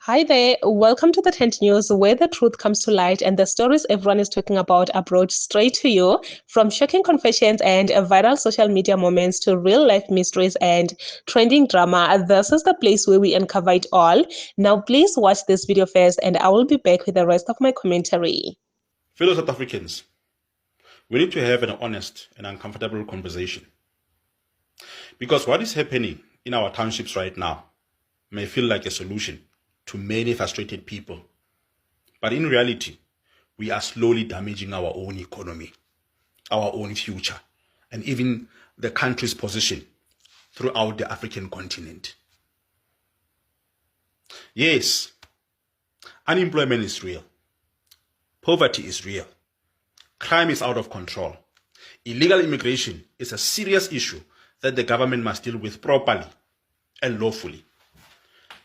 Hi there, welcome to the Tent News, where the truth comes to light and the stories everyone is talking about are brought straight to you. From shocking confessions and viral social media moments to real life mysteries and trending drama, this is the place where we uncover it all. Now, please watch this video first, and I will be back with the rest of my commentary. Fellow South Africans, we need to have an honest and uncomfortable conversation. Because what is happening in our townships right now may feel like a solution to many frustrated people. But in reality, we are slowly damaging our own economy, our own future, and even the country's position throughout the African continent. Yes, unemployment is real. Poverty is real. Crime is out of control. Illegal immigration is a serious issue that the government must deal with properly and lawfully.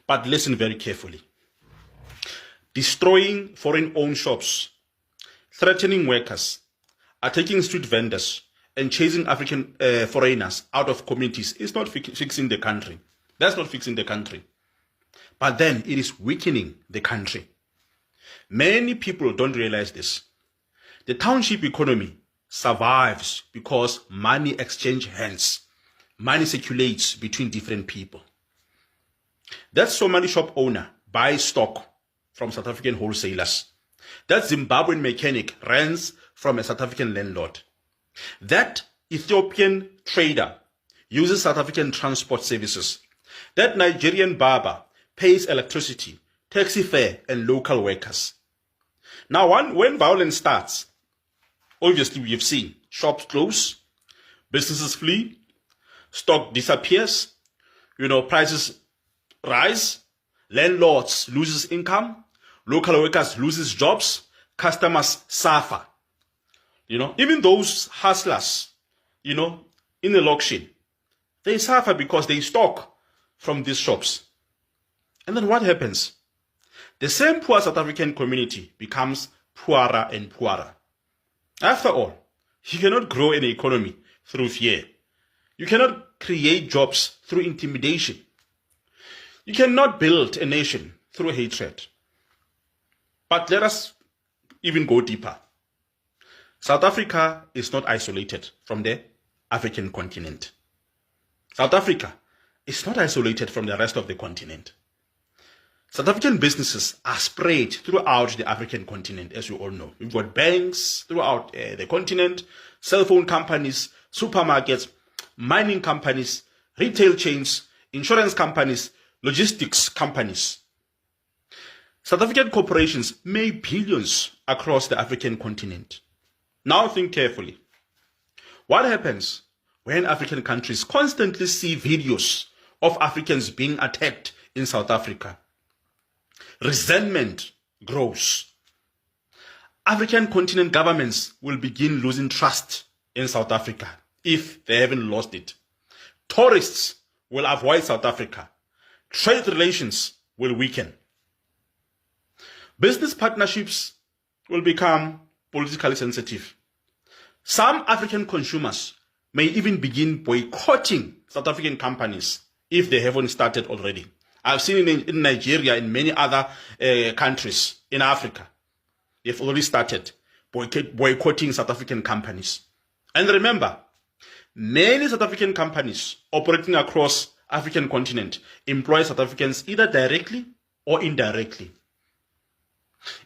But listen very carefully. Destroying foreign-owned shops, threatening workers, attacking street vendors, and chasing African foreigners out of communities is not fixing the country. That's not fixing the country. But then it is weakening the country. Many people don't realize this. The township economy survives because money exchanges hands. Money circulates between different people. That Somali shop owner buys stock from South African wholesalers. That Zimbabwean mechanic rents from a South African landlord. That Ethiopian trader uses South African transport services. That Nigerian barber pays electricity, taxi fare, and local workers. Now, when violence starts, obviously we have seen shops close, businesses flee, stock disappears, prices rise, landlords loses income, local workers loses jobs, customers suffer. Even those hustlers, in the auction, they suffer because they stock from these shops. And then what happens? The same poor South African community becomes poorer and poorer. After all, you cannot grow an economy through fear. You cannot create jobs through intimidation. You cannot build a nation through hatred. But let us even go deeper. South Africa is not isolated from the African continent. South Africa is not isolated from the rest of the continent. South African businesses are spread throughout the African continent, as you all know. We've got banks throughout the continent, cell phone companies, supermarkets, mining companies, retail chains, insurance companies, logistics companies. South African corporations make billions across the African continent. Now think carefully. What happens when African countries constantly see videos of Africans being attacked in South Africa? Resentment grows. African continent governments will begin losing trust in South Africa if they haven't lost it. Tourists will avoid South Africa. Trade relations will weaken. Business partnerships will become politically sensitive. Some African consumers may even begin boycotting South African companies if they haven't started already. I've seen it in Nigeria and many other countries in Africa. They've already started boycotting South African companies. And remember, many South African companies operating across African continent employ South Africans either directly or indirectly.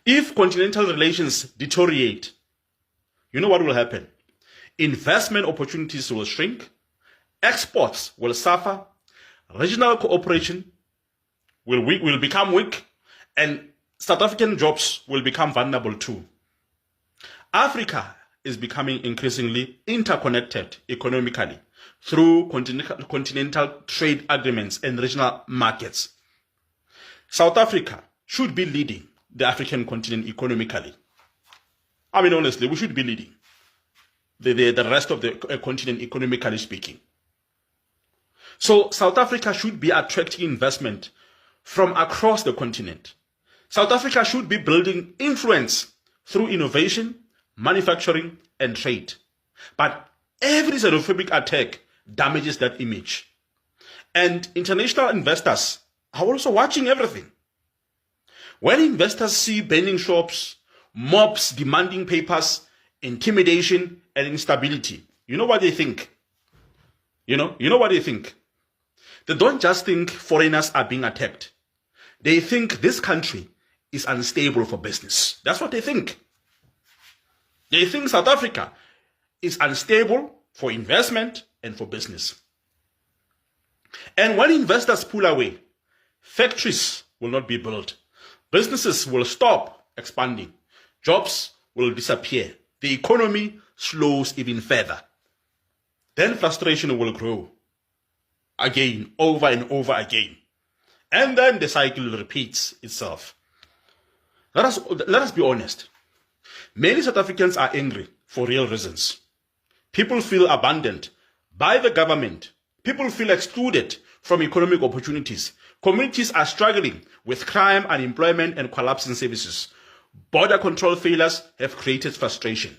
If continental relations deteriorate, you know what will happen? Investment opportunities will shrink, exports will suffer, regional cooperation will become weak, and South African jobs will become vulnerable too. Africa is becoming increasingly interconnected economically through continental trade agreements and regional markets. South Africa should be leading the African continent economically. I mean, honestly, we should be leading the rest of the continent economically speaking. So South Africa should be attracting investment from across the continent. South Africa should be building influence through innovation, manufacturing, and trade. But every xenophobic attack damages that image. And international investors are also watching everything. When investors see burning shops, mobs demanding papers, intimidation, and instability, you know what they think? You know what they think? They don't just think foreigners are being attacked. They think this country is unstable for business. That's what they think. They think South Africa is unstable for investment and for business. And when investors pull away, factories will not be built. Businesses will stop expanding. Jobs will disappear. The economy slows even further. Then frustration will grow again, over and over again. And then the cycle repeats itself. Let us be honest. Many South Africans are angry for real reasons. People feel abandoned by the government. People feel excluded from economic opportunities. Communities are struggling with crime, unemployment, and collapsing services. Border control failures have created frustration.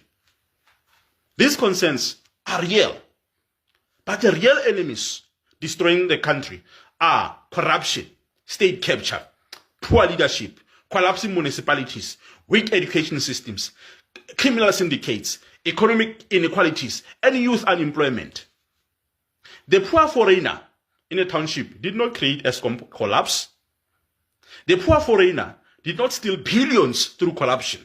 These concerns are real. But the real enemies destroying the country are corruption, state capture, poor leadership, collapsing municipalities, weak education systems, criminal syndicates, economic inequalities, and youth unemployment. The poor foreigner in a township did not create Eskom collapse. The poor foreigner did not steal billions through corruption.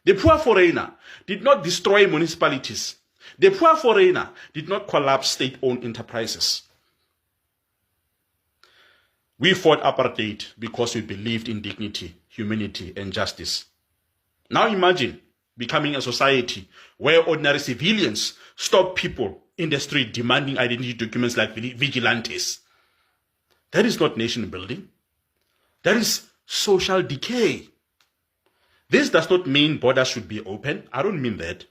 The poor foreigner did not destroy municipalities. The poor foreigner did not collapse state-owned enterprises. We fought apartheid because we believed in dignity, humanity, and justice. Now imagine becoming a society where ordinary civilians stop people in the street demanding identity documents like vigilantes. That is not nation building. That is social decay. This does not mean borders should be open. I don't mean that.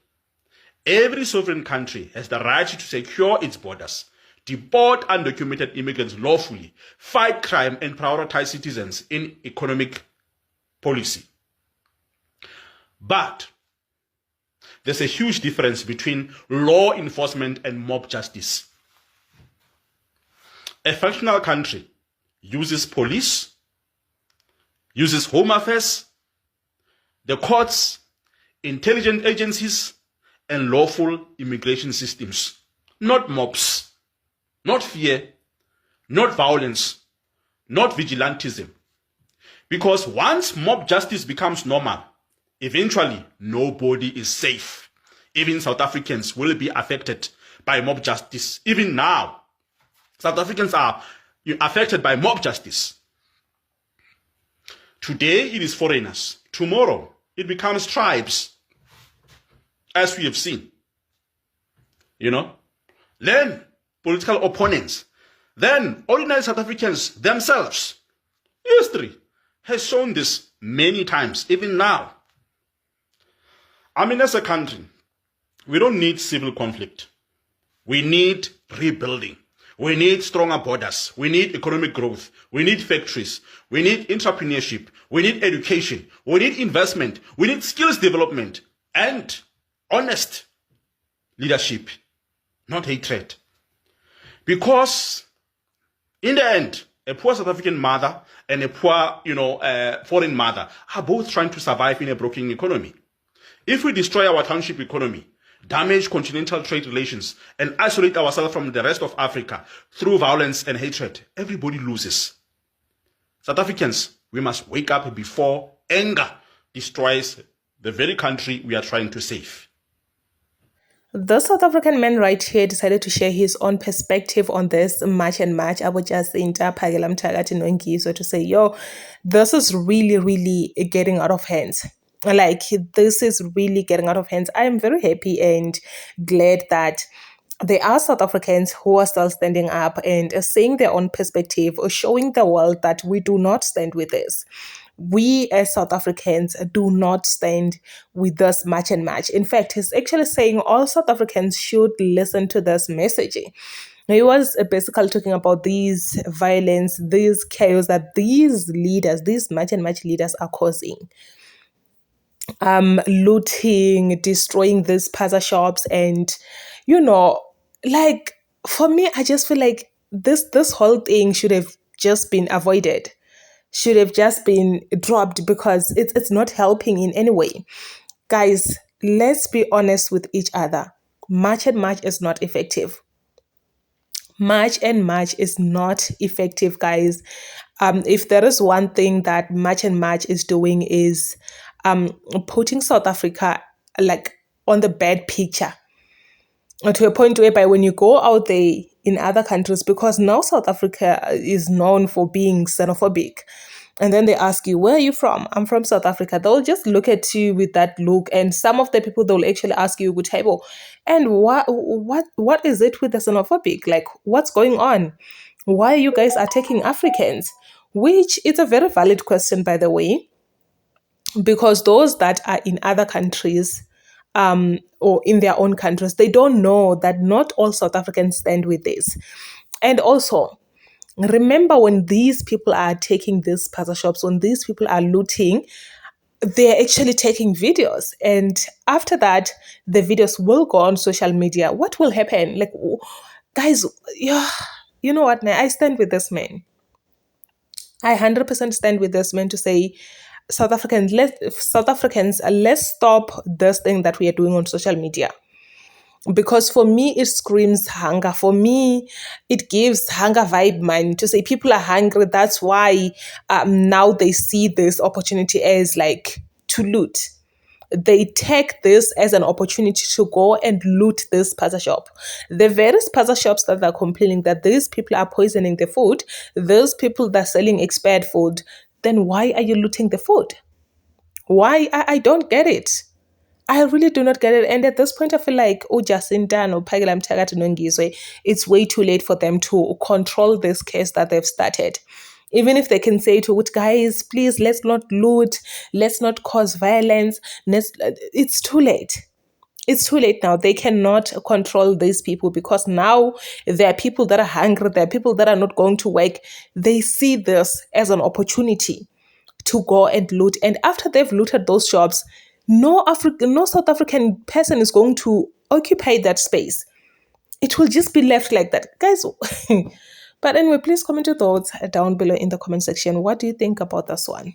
Every sovereign country has the right to secure its borders, deport undocumented immigrants lawfully, fight crime, and prioritize citizens in economic policy. But there's a huge difference between law enforcement and mob justice. A functional country uses police, uses home affairs, the courts, intelligence agencies, and lawful immigration systems, not mobs, not fear, not violence, not vigilantism. Because once mob justice becomes normal, eventually nobody is safe. Even South Africans will be affected by mob justice. Even now, South Africans are affected by mob justice. Today it is foreigners. Tomorrow it becomes tribes, as we have seen. Then political opponents, then ordinary South Africans themselves. History has shown this many times, even now. As a country, we don't need civil conflict. We need rebuilding. We need stronger borders. We need economic growth. We need factories. We need entrepreneurship. We need education. We need investment. We need skills development and honest leadership, not hatred. Because in the end, a poor South African mother and a poor, foreign mother are both trying to survive in a broken economy. If we destroy our township economy, damage continental trade relations, and isolate ourselves from the rest of Africa through violence and hatred, everybody loses. South Africans, we must wake up before anger destroys the very country we are trying to save. The South African man right here decided to share his own perspective on this March and March. I would just so to say, this is really, really getting out of hands. This is really getting out of hands. I am very happy and glad that there are South Africans who are still standing up and saying their own perspective, showing the world that we do not stand with this. We as South Africans do not stand with this March and March. In fact, he's actually saying all South Africans should listen to this messaging. He was basically talking about these violence, these chaos that these leaders, these March and March leaders are causing. Looting, destroying these plaza shops, and for me, I just feel like this whole thing should have just been avoided. should have just been dropped because it's not helping in any way. Guys, let's be honest with each other. March and March is not effective. March and March is not effective, guys. If there is one thing that March and March is doing is putting South Africa like on the bad picture, to a point whereby when you go out there in other countries, because now South Africa is known for being xenophobic, and then they ask you, where are you from? I'm from South Africa. They'll just look at you with that look, and some of the people, they'll actually ask you, good table, and what is it with the xenophobic? Like, what's going on? Why you guys are taking Africans? Which is a very valid question, by the way, because those that are in other countries, or in their own countries, they don't know that not all South Africans stand with this. And also, remember, when these people are taking these spaza shops, when these people are looting, they're actually taking videos. And after that, the videos will go on social media. What will happen? Like, guys, yeah, you know what? I stand with this man. I 100% stand with this man to say, South Africans, let's stop this thing that we are doing on social media. Because for me, it screams hunger. For me, it gives hunger vibe, man, to say people are hungry. That's why now they see this opportunity as like to loot. They take this as an opportunity to go and loot this spaza shop. The various spaza shops that are complaining that these people are poisoning the food, those people that are selling expired food, then why are you looting the food? Why? I don't get it. I really do not get it. And at this point, I feel like, oh, Jacinta or Pagilam Tagata Nongizwe, it's way too late for them to control this case that they've started. Even if they can say to it, guys, please, let's not loot, let's not cause violence. It's too late. It's too late now. They cannot control these people because now there are people that are hungry. There are people that are not going to work. They see this as an opportunity to go and loot. And after they've looted those shops, no South African person is going to occupy that space. It will just be left like that, guys. But anyway, please comment your thoughts down below in the comment section. What do you think about this one?